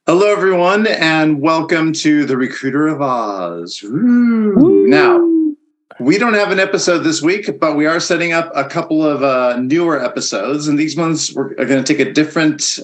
Hello, everyone, and welcome to the Recruiter of Oz. Woo. Now, we don't have an episode this week, but we are setting up a couple of newer episodes, and these ones are going to take a different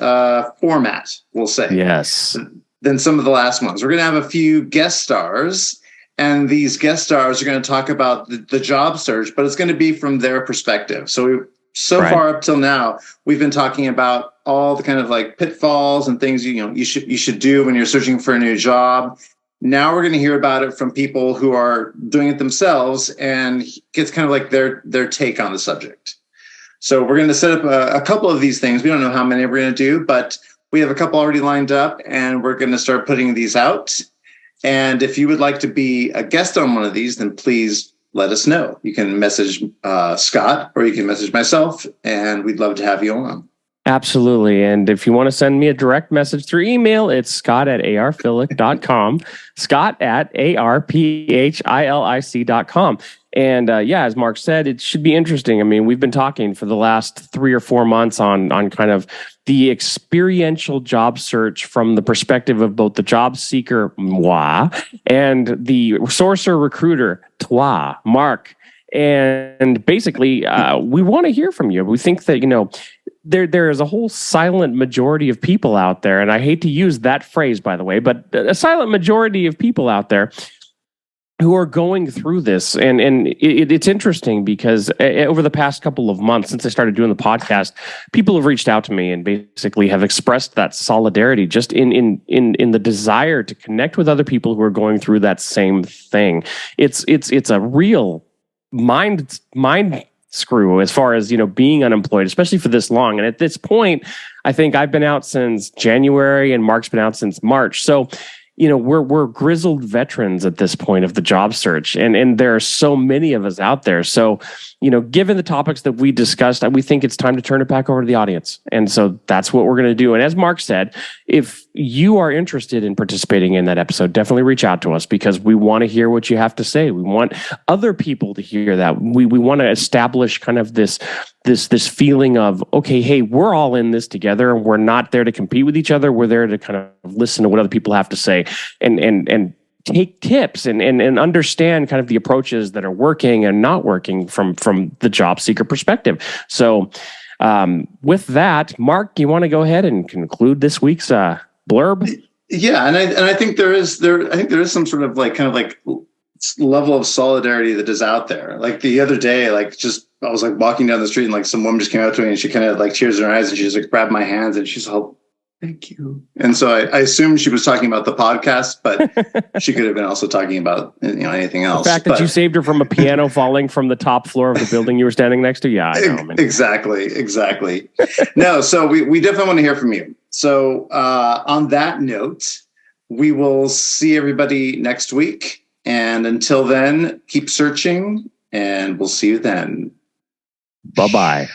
format, we'll say. Yes. Than some of the last ones. We're going to have a few guest stars, and these guest stars are going to talk about the job search, but it's going to be from their perspective. So far up till now, we've been talking about all the kind of like pitfalls and things you should do when you're searching for a new job. Now we're going to hear about it from people who are doing it themselves and gets kind of like their take on the subject. So we're going to set up a couple of these things. We don't know how many we're going to do, but we have a couple already lined up, and we're going to start putting these out. And if you would like to be a guest on one of these, then please let us know. You can message Scott, or you can message myself, and we'd love to have you on. Absolutely. And if you want to send me a direct message through email, it's scott@arphilic.com, scott@arphilic.com. And as Mark said, it should be interesting. I mean, we've been talking for the last 3 or 4 months on kind of the experiential job search from the perspective of both the job seeker, moi, and the sourcer recruiter, toi, Mark. And basically, we want to hear from you. We think that, there is a whole silent majority of people out there, and I hate to use that phrase, by the way, but a silent majority of people out there who are going through this. And it's interesting because over the past couple of months, since I started doing the podcast, people have reached out to me and basically have expressed that solidarity just in the desire to connect with other people who are going through that same thing. It's a real mind screw as far as being unemployed, especially for this long. And at this point, I think I've been out since January and Mark's been out since March. So we're grizzled veterans at this point of the job search, and there are so many of us out there. So given the topics that we discussed, we think it's time to turn it back over to the audience. And so that's what we're going to do. And as Mark said, if you are interested in participating in that episode, definitely reach out to us, because we want to hear what you have to say. We want other people to hear that. We want to establish kind of this feeling of, okay, hey, we're all in this together, and we're not there to compete with each other. We're there to kind of listen to what other people have to say and take tips and understand kind of the approaches that are working and not working from the job seeker perspective. So with that, Mark, you want to go ahead and conclude this week's blurb? Yeah, and I think there is some sort of like kind of like level of solidarity that is out there. Like the other day, I was like walking down the street, and like some woman just came up to me, and she kind of like tears in her eyes, and she just like grabbed my hands, and she's all, "Thank you." And so I assumed she was talking about the podcast, but she could have been also talking about anything else. The fact that you saved her from a piano falling from the top floor of the building you were standing next to. Yeah, I know. Man. Exactly. No, so we definitely want to hear from you. So on that note, we will see everybody next week. And until then, keep searching, and we'll see you then. Bye-bye.